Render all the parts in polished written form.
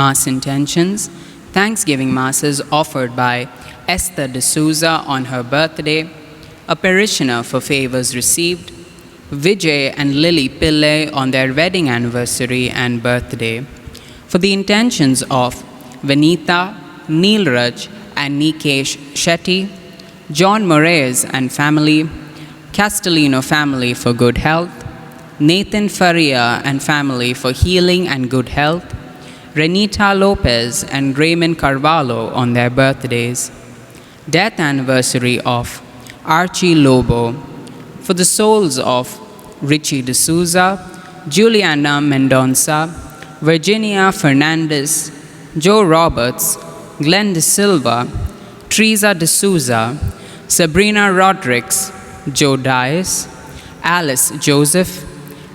Mass intentions. Thanksgiving Masses offered by Esther D'Souza on her birthday, a parishioner for favors received, Vijay and Lily Pillai on their wedding anniversary and birthday. For the intentions of Vanitha, Neelraj and Nikesh Shetty, John Moraes and family, Castellino family for good health, Nathan Faria and family for healing and good health, Renita Lopez and Raymond Carvalho on their birthdays. Death anniversary of Archie Lobo. For the souls of Richie D'Souza, Juliana Mendonça, Virginia Fernandez, Joe Roberts, Glenn De Silva, Teresa D'Souza, Sabrina Rodriguez, Joe Dias, Alice Joseph,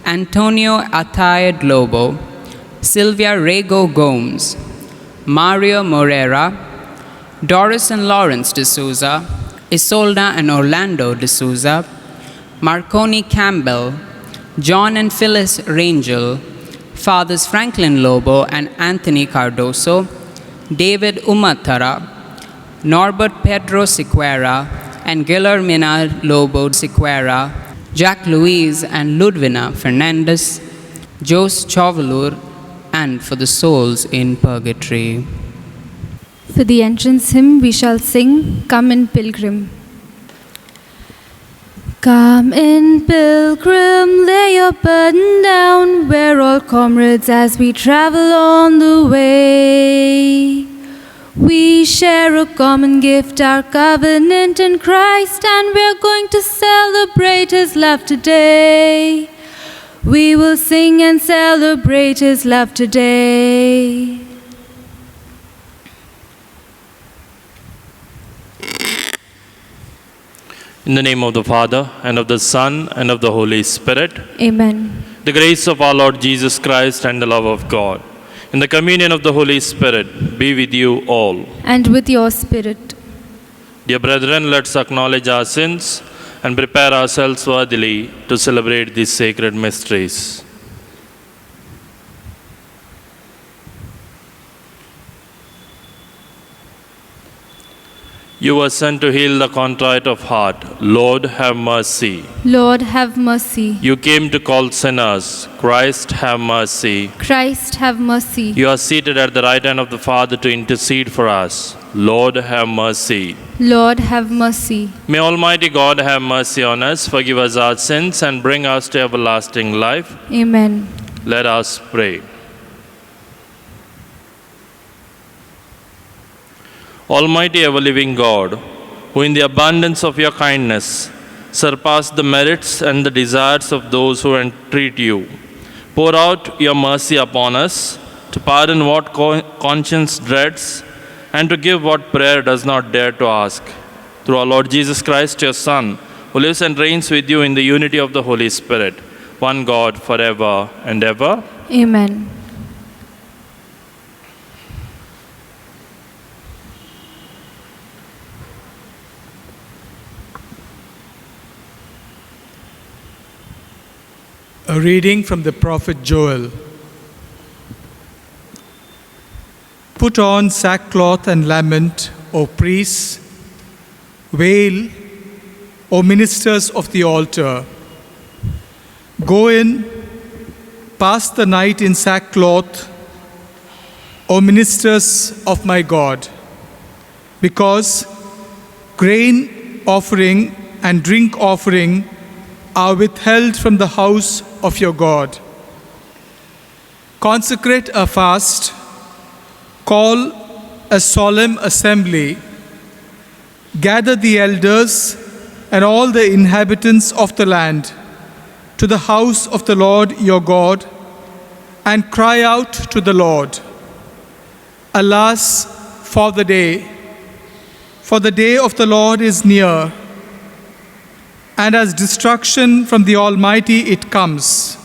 Antonio Atayed Lobo, Sylvia Rego Gomes, Mario Morera, Doris and Lawrence D'Souza, Isolda and Orlando D'Souza, Marconi Campbell, John and Phyllis Rangel, Fathers Franklin Lobo and Anthony Cardoso, David Umatara, Norbert Pedro Sequeira, and Guillermina Lobo Sequeira, Jack Louise and Ludwina Fernandez, Jose Chovalur, and for the souls in purgatory. For the entrance hymn, we shall sing, Come in Pilgrim. Come in, pilgrim, lay your burden down. We're all comrades as we travel on the way. We share a common gift, our covenant in Christ, and we're going to celebrate His love today. We will sing and celebrate His love today. In the name of the Father, and of the Son, and of the Holy Spirit. Amen. The grace of our Lord Jesus Christ and the love of God, in the communion of the Holy Spirit, be with you all. And with your spirit. Dear brethren, let's acknowledge our sins and prepare ourselves worthily to celebrate these sacred mysteries. You were sent to heal the contrite of heart. Lord, have mercy. Lord, have mercy. You came to call sinners. Christ, have mercy. Christ, have mercy. You are seated at the right hand of the Father to intercede for us. Lord, have mercy. Lord, have mercy. May Almighty God have mercy on us, forgive us our sins, and bring us to everlasting life. Amen. Let us pray. Almighty ever-living God, who in the abundance of your kindness surpass the merits and the desires of those who entreat you, pour out your mercy upon us to pardon what conscience dreads and to give what prayer does not dare to ask. Through our Lord Jesus Christ, your Son, who lives and reigns with you in the unity of the Holy Spirit, one God forever and ever. Amen. A reading from the prophet Joel. Put on sackcloth and lament, O priests. Wail, O ministers of the altar. Go in, pass the night in sackcloth, O ministers of my God, because grain offering and drink offering are withheld from the house of your God. Consecrate a fast, call a solemn assembly, gather the elders and all the inhabitants of the land to the house of the Lord your God, and cry out to the Lord. Alas, for the day of the Lord is near, and as destruction from the Almighty it comes.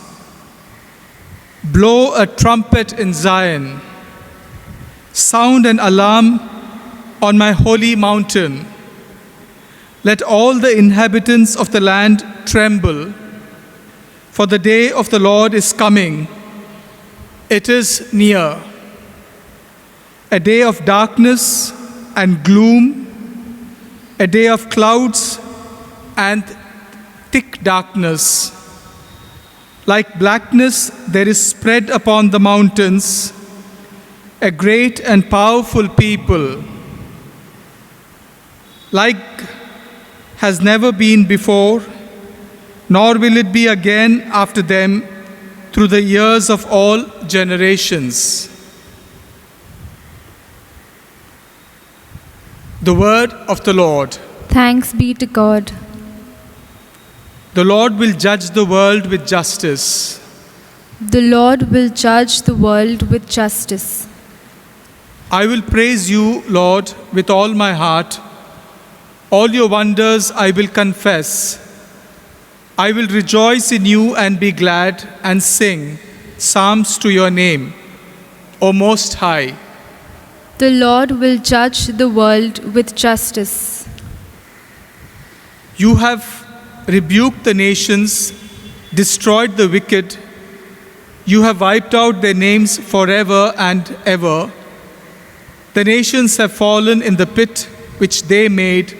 Blow a trumpet in Zion, sound an alarm on my holy mountain. Let all the inhabitants of the land tremble, for the day of the Lord is coming. It is near. a day of darkness and gloom, a day of clouds and thick darkness. Like blackness, there is spread upon the mountains a great and powerful people, like has never been before, nor will it be again after them through the years of all generations. The word of the Lord. Thanks be to God. The Lord will judge the world with justice. The Lord will judge the world with justice. I will praise you, Lord, with all my heart. All your wonders I will confess. I will rejoice in you and be glad and sing psalms to your name, O Most High. The Lord will judge the world with justice. You have rebuked the nations, destroyed the wicked. You have wiped out their names forever and ever. The nations have fallen in the pit which they made.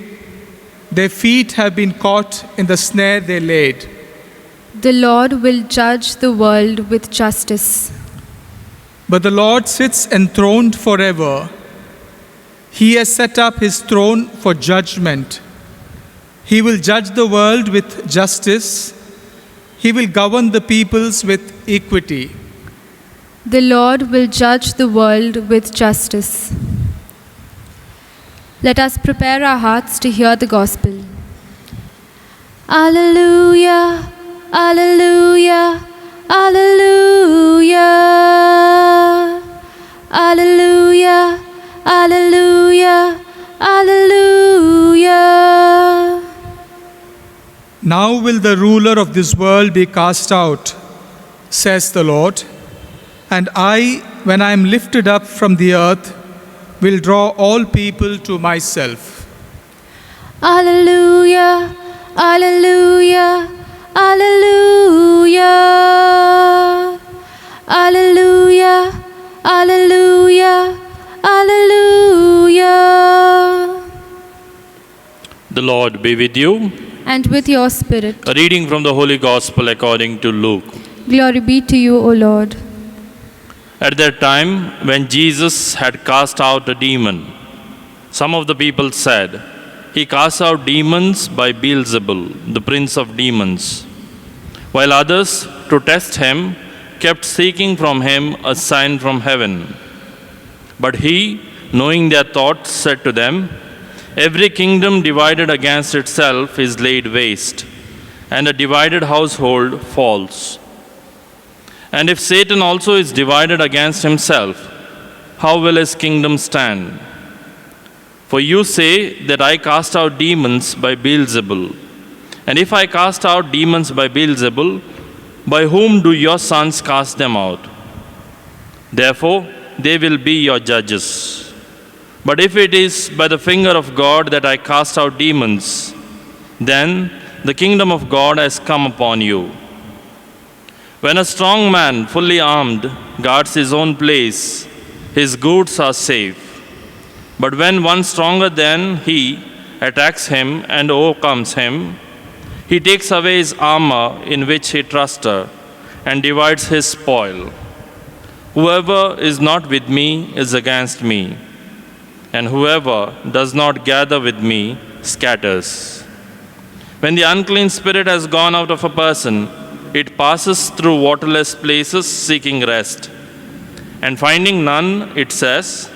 Their feet have been caught in the snare they laid. The Lord will judge the world with justice. But the Lord sits enthroned forever. He has set up his throne for judgment. He will judge the world with justice. He will govern the peoples with equity. The Lord will judge the world with justice. Let us prepare our hearts to hear the gospel. Alleluia, alleluia, alleluia. Alleluia, alleluia, alleluia. Now will the ruler of this world be cast out, says the Lord. And I, when I am lifted up from the earth, will draw all people to myself. Alleluia, alleluia, alleluia. Alleluia, alleluia, alleluia. The Lord be with you. And with your spirit. A reading from the Holy Gospel according to Luke. Glory be to you, O Lord. At that time, when Jesus had cast out a demon, some of the people said, "He casts out demons by Beelzebul, the prince of demons." While others, to test him, kept seeking from him a sign from heaven. But he, knowing their thoughts, said to them, "Every kingdom divided against itself is laid waste, and a divided household falls. And if Satan also is divided against himself, how will his kingdom stand? For you say that I cast out demons by Beelzebul. And if I cast out demons by Beelzebul, by whom do your sons cast them out? Therefore, they will be your judges. But if it is by the finger of God that I cast out demons, then the kingdom of God has come upon you. When a strong man, fully armed, guards his own place, his goods are safe. But when one stronger than he attacks him and overcomes him, he takes away his armor in which he trusted and divides his spoil. Whoever is not with me is against me, and whoever does not gather with me scatters. When the unclean spirit has gone out of a person, it passes through waterless places seeking rest. And finding none, it says,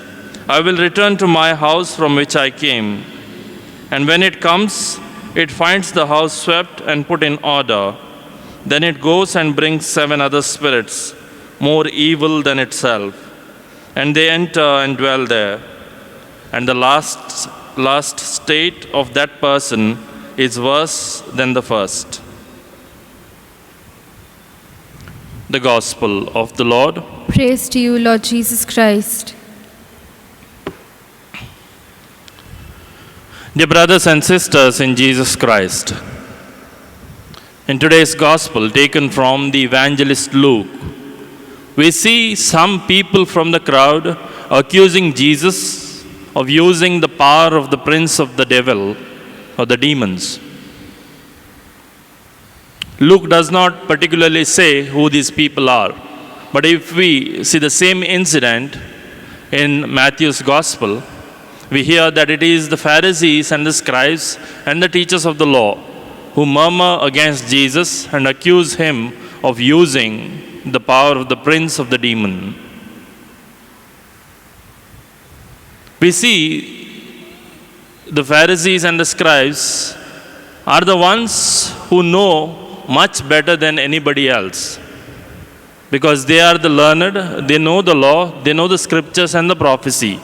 I will return to my house from which I came. And when it comes, it finds the house swept and put in order. Then it goes and brings 7 other spirits, more evil than itself. And they enter and dwell there. And the last state of that person is worse than the first. The Gospel of the Lord. Praise to you, Lord Jesus Christ. Dear brothers and sisters in Jesus Christ, in today's Gospel taken from the evangelist Luke, we see some people from the crowd accusing Jesus of using the power of the prince of the devil or the demons. Luke does not particularly say who these people are, but if we see the same incident in Matthew's Gospel, we hear that it is the Pharisees and the scribes and the teachers of the law who murmur against Jesus and accuse him of using the power of the prince of the demon. We see the Pharisees and the scribes are the ones who know much better than anybody else, because they are the learned, they know the law, they know the scriptures and the prophecy.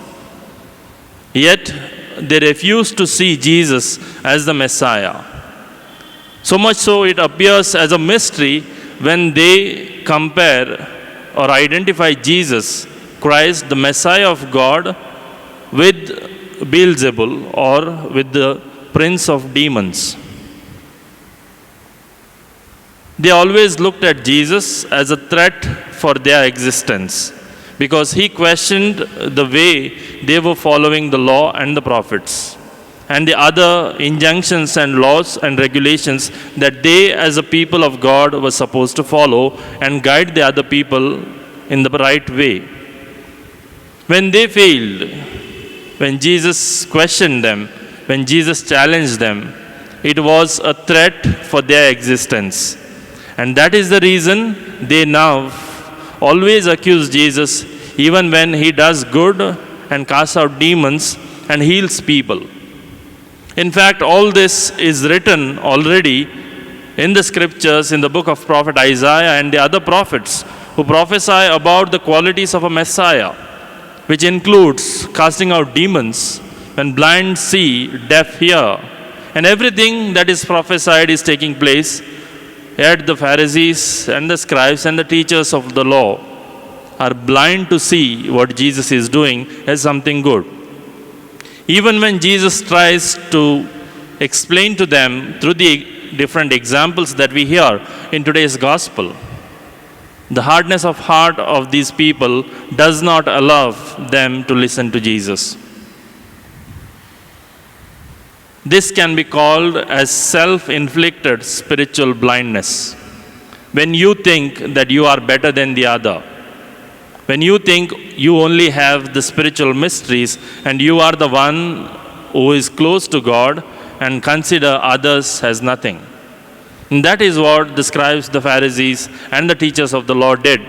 Yet they refuse to see Jesus as the Messiah. So much so it appears as a mystery when they compare or identify Jesus Christ, the Messiah of God, with Beelzebul or with the prince of demons. They always looked at Jesus as a threat for their existence, because he questioned the way they were following the law and the prophets and the other injunctions and laws and regulations that they as a people of God were supposed to follow and guide the other people in the right way. When they failed, when Jesus questioned them, when Jesus challenged them, it was a threat for their existence. And that is the reason they now always accuse Jesus, even when he does good and casts out demons and heals people. In fact, all this is written already in the scriptures in the book of prophet Isaiah and the other prophets who prophesy about the qualities of a Messiah, which includes casting out demons, when blind see, deaf hear, and everything that is prophesied is taking place. Yet the Pharisees and the scribes and the teachers of the law are blind to see what Jesus is doing as something good. Even when Jesus tries to explain to them through the different examples that we hear in today's gospel, the hardness of heart of these people does not allow them to listen to Jesus. This can be called as self-inflicted spiritual blindness. When you think that you are better than the other, when you think you only have the spiritual mysteries and you are the one who is close to God and consider others as nothing. And that is what the scribes, the Pharisees, and the teachers of the law did.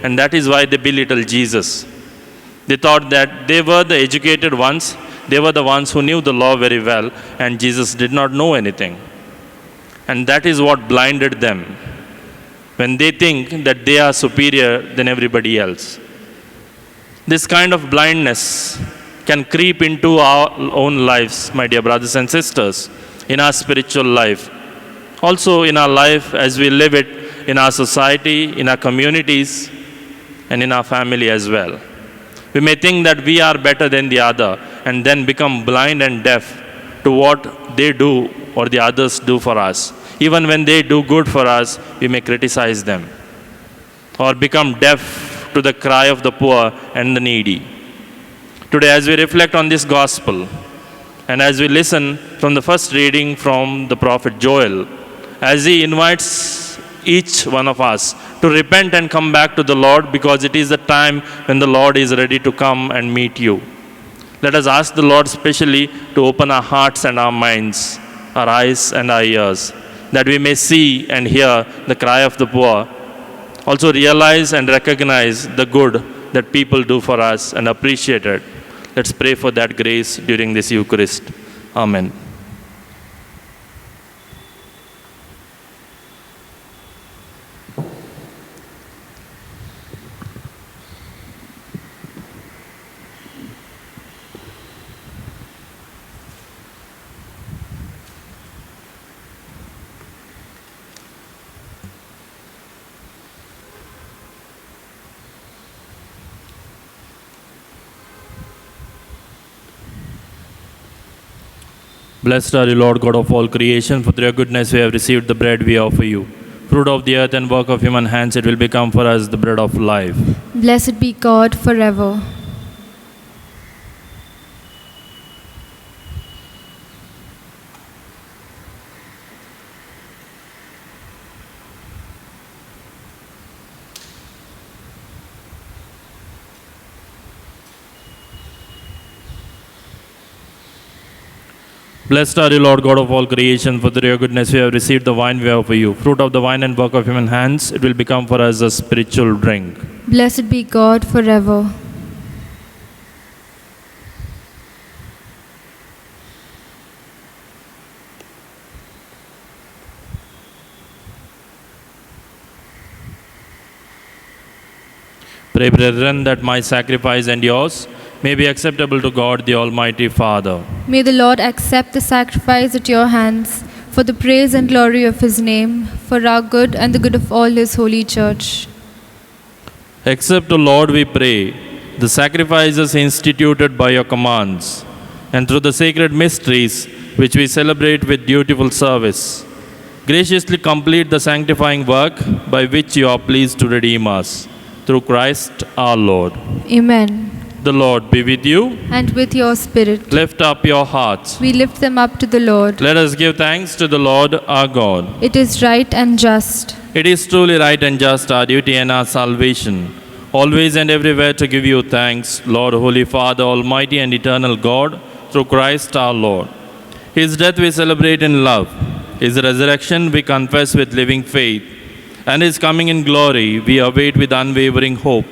And that is why they belittled Jesus. They thought that they were the educated ones, they were the ones who knew the law very well, and Jesus did not know anything. And that is what blinded them, when they think that they are superior than everybody else. This kind of blindness can creep into our own lives, my dear brothers and sisters, in our spiritual life. Also in our life as we live it in our society, in our communities, and in our family as well. We may think that we are better than the other and then become blind and deaf to what they do or the others do for us. Even when they do good for us, we may criticize them or become deaf to the cry of the poor and the needy. Today, as we reflect on this gospel and as we listen from the first reading from the prophet Joel, as he invites each one of us to repent and come back to the Lord, because it is the time when the Lord is ready to come and meet you. Let us ask the Lord specially to open our hearts and our minds, our eyes and our ears, that we may see and hear the cry of the poor, also realize and recognize the good that people do for us and appreciate it. Let's pray for that grace during this Eucharist. Amen. Blessed are you, Lord God of all creation, for through your goodness we have received the bread we offer you. Fruit of the earth and work of human hands, it will become for us the bread of life. Blessed be God forever. Blessed are you, Lord God of all creation, for through your goodness we have received the wine we offer you. Fruit of the vine and work of human hands, it will become for us a spiritual drink. Blessed be God forever. Pray, brethren, that my sacrifice and yours may be acceptable to God, the Almighty Father. May the Lord accept the sacrifice at your hands for the praise and glory of his name, for our good and the good of all his holy church. Accept, O Lord, we pray, the sacrifices instituted by your commands, and through the sacred mysteries which we celebrate with dutiful service, graciously complete the sanctifying work by which you are pleased to redeem us. Through Christ our Lord. Amen. The Lord be with you. And with your spirit, Lift up your hearts. we lift them up to the Lord. Let us give thanks to the Lord our God. It is right and just. It is truly right and just, our duty and our salvation, always and everywhere to give you thanks, Lord, Holy Father, Almighty and eternal God, through Christ our Lord. His death we celebrate in love. His resurrection we confess with living faith. And his coming in glory we await with unwavering hope.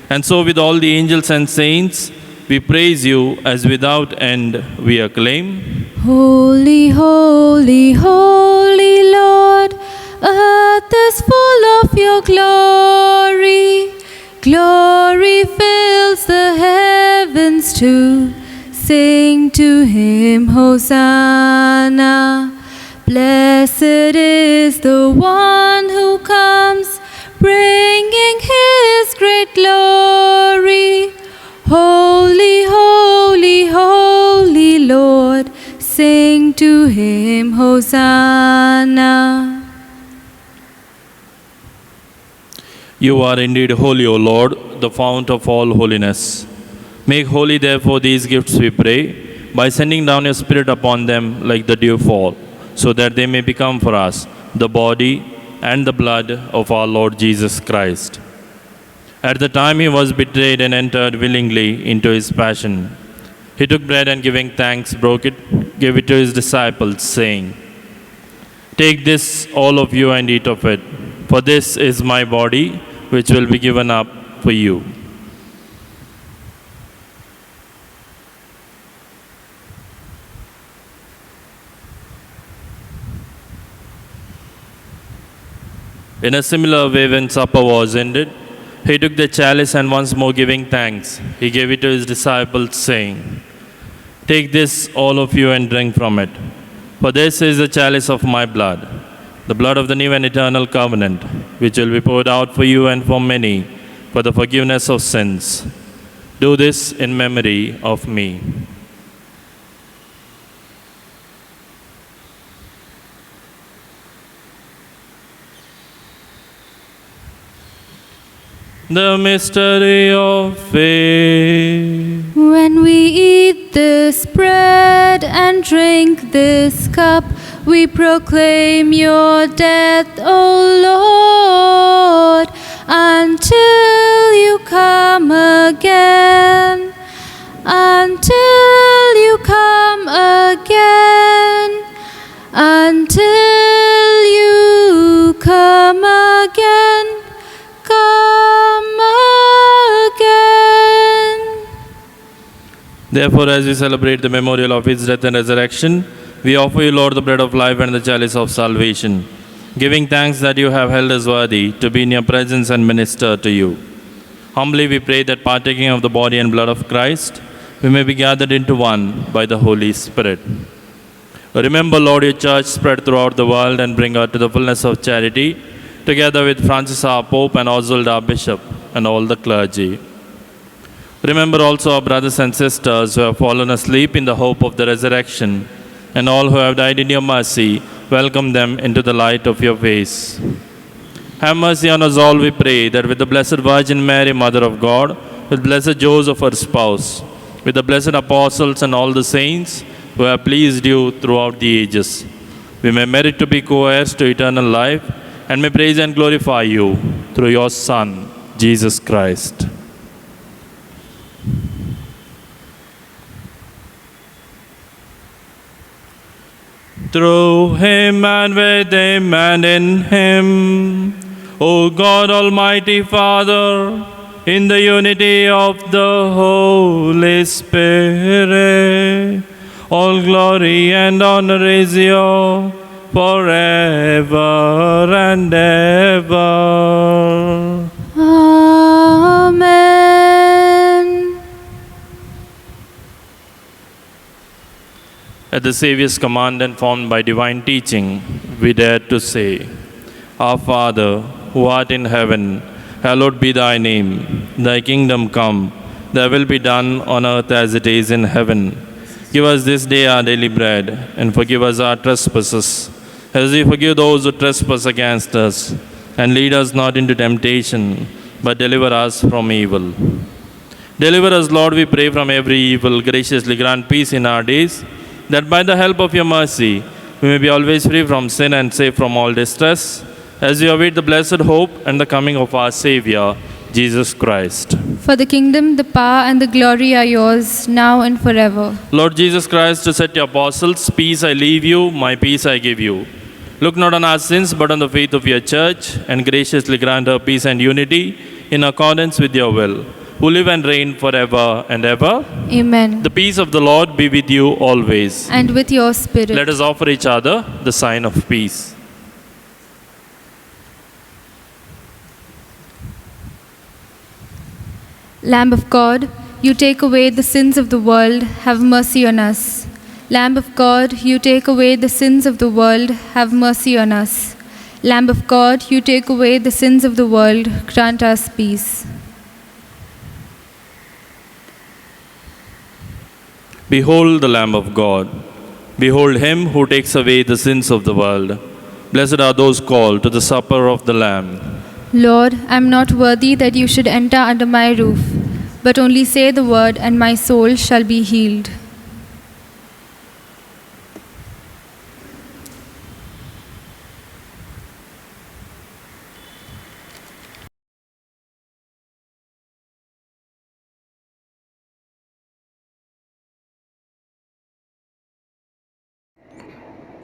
And so with all the angels and saints, we praise you as without end we acclaim. Holy, holy, holy Lord, earth is full of your glory. Glory fills the heavens too. Sing to him, Hosanna. Blessed is the one who comes, bringing his great glory. Holy, holy, holy Lord, sing to him, Hosanna. You are indeed holy, O Lord, the fount of all holiness. Make holy, therefore, these gifts, we pray, by sending down your Spirit upon them like the dew fall, so that they may become for us the body and the blood of our Lord Jesus Christ. At the time he was betrayed and entered willingly into his passion, he took bread and giving thanks, broke it, gave it to his disciples, saying, "Take this, all of you, and eat of it, for this is my body, which will be given up for you." In a similar way, when supper was ended, he took the chalice and once more giving thanks, he gave it to his disciples, saying, "Take this, all of you, and drink from it. For this is the chalice of my blood, the blood of the new and eternal covenant, which will be poured out for you and for many for the forgiveness of sins. Do this in memory of me." The mystery of faith. When we eat this bread and drink this cup, we proclaim your death, O Lord, until you come again. Until you come again. Until you come again. Come again. Therefore, as we celebrate the memorial of his death and resurrection, we offer you, Lord, the bread of life and the chalice of salvation, giving thanks that you have held us worthy to be in your presence and minister to you. Humbly we pray that partaking of the body and blood of Christ, we may be gathered into one by the Holy Spirit. Remember, Lord, your church spread throughout the world and bring her to the fullness of charity, together with Francis our Pope and Oswald our Bishop and all the clergy. Remember also our brothers and sisters who have fallen asleep in the hope of the resurrection, and all who have died in your mercy, welcome them into the light of your face. Have mercy on us all, we pray, that with the Blessed Virgin Mary, Mother of God, with blessed Joseph, her spouse, with the blessed apostles and all the saints who have pleased you throughout the ages, we may merit to be co-heirs to eternal life, and may praise and glorify you through your Son, Jesus Christ. through him and with him and in him. O God, Almighty Father, in the unity of the Holy Spirit, all glory and honor is yours forever and ever. Amen. At the Saviour's command and formed by divine teaching, we dare to say, Our Father, who art in heaven, hallowed be thy name. Thy kingdom come, thy will be done on earth as it is in heaven. Give us this day our daily bread, and forgive us our trespasses, as we forgive those who trespass against us. And lead us not into temptation, but deliver us from evil. Deliver us, Lord, we pray, from every evil. Graciously grant peace in our days, that by the help of your mercy, we may be always free from sin and safe from all distress, as we await the blessed hope and the coming of our Savior, Jesus Christ. For the kingdom, the power, and the glory are yours, now and forever. Lord Jesus Christ, to set your apostles, peace I leave you, my peace I give you. Look not on our sins, but on the faith of your church, and graciously grant her peace and unity in accordance with your will, who live and reign forever and ever. Amen. The peace of the Lord be with you always. And with your spirit. Let us offer each other the sign of peace. Lamb of God, you take away the sins of the world, have mercy on us. Lamb of God, you take away the sins of the world, have mercy on us. Lamb of God, you take away the sins of the world, grant us peace. Behold the Lamb of God. Behold him who takes away the sins of the world. Blessed are those called to the supper of the Lamb. Lord, I am not worthy that you should enter under my roof, but only say the word, and my soul shall be healed.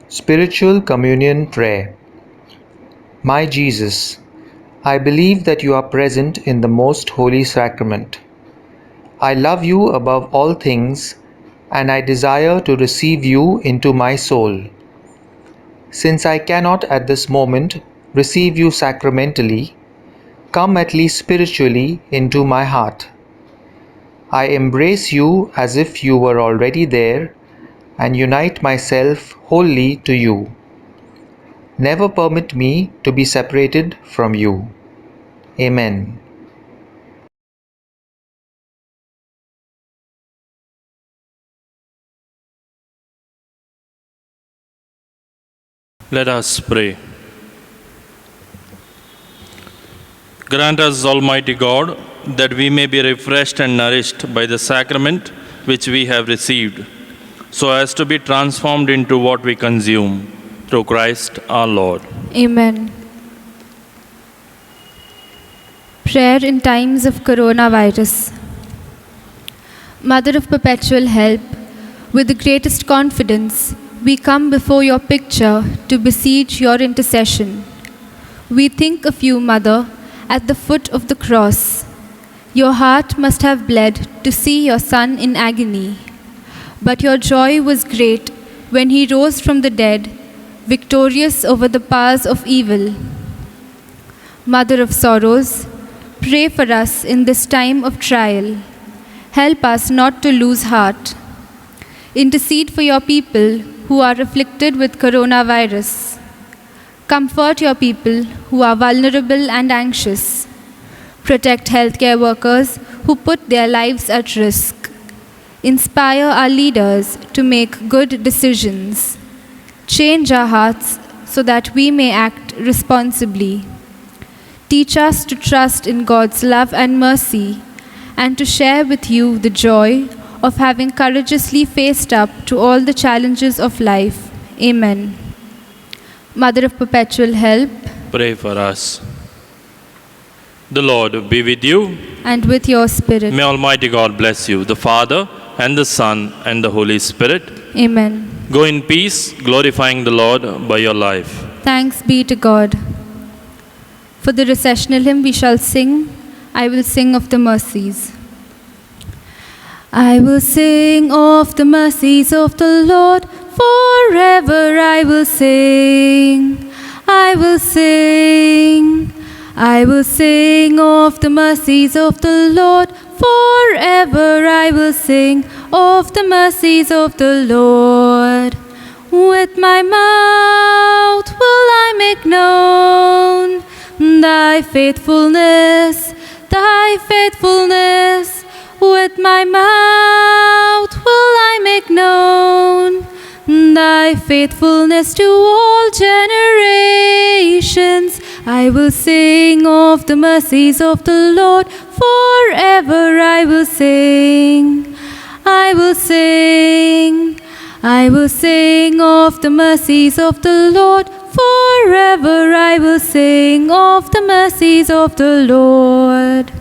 Spiritual Communion Prayer. My Jesus, I believe that you are present in the most holy sacrament. I love you above all things, and I desire to receive you into my soul. Since I cannot at this moment receive you sacramentally, come at least spiritually into my heart. I embrace you as if you were already there, and unite myself wholly to you. Never permit me to be separated from you. Amen. Let us pray. Grant us, Almighty God, that we may be refreshed and nourished by the sacrament which we have received, so as to be transformed into what we consume, through Christ our Lord. Amen. Prayer in times of coronavirus. Mother of perpetual help, with the greatest confidence, we come before your picture to beseech your intercession. We think of you, Mother, at the foot of the cross. Your heart must have bled to see your Son in agony. But your joy was great when he rose from the dead, victorious over the powers of evil. Mother of sorrows, pray for us in this time of trial. Help us not to lose heart. Intercede for your people who are afflicted with coronavirus. Comfort your people who are vulnerable and anxious. Protect healthcare workers who put their lives at risk. Inspire our leaders to make good decisions. Change our hearts so that we may act responsibly. Teach us to trust in God's love and mercy, and to share with you the joy of having courageously faced up to all the challenges of life. Amen. Mother of perpetual help, Pray for us. The Lord be with you. and with your spirit. May Almighty God bless you, the Father, and the Son, and the Holy Spirit. Amen. Go in peace, glorifying the Lord by your life. Thanks be to God. For the recessional hymn we shall sing, I will sing of the mercies. I will sing of the mercies of the Lord, forever I will sing. I will sing. I will sing of the mercies of the Lord, forever I will sing of the mercies of the Lord. With my mouth will I make known thy faithfulness, thy faithfulness. With my mouth will I make known thy faithfulness to all generations. I will sing of the mercies of the Lord, forever I will sing. I will sing. I will sing of the mercies of the Lord, forever I will sing of the mercies of the Lord.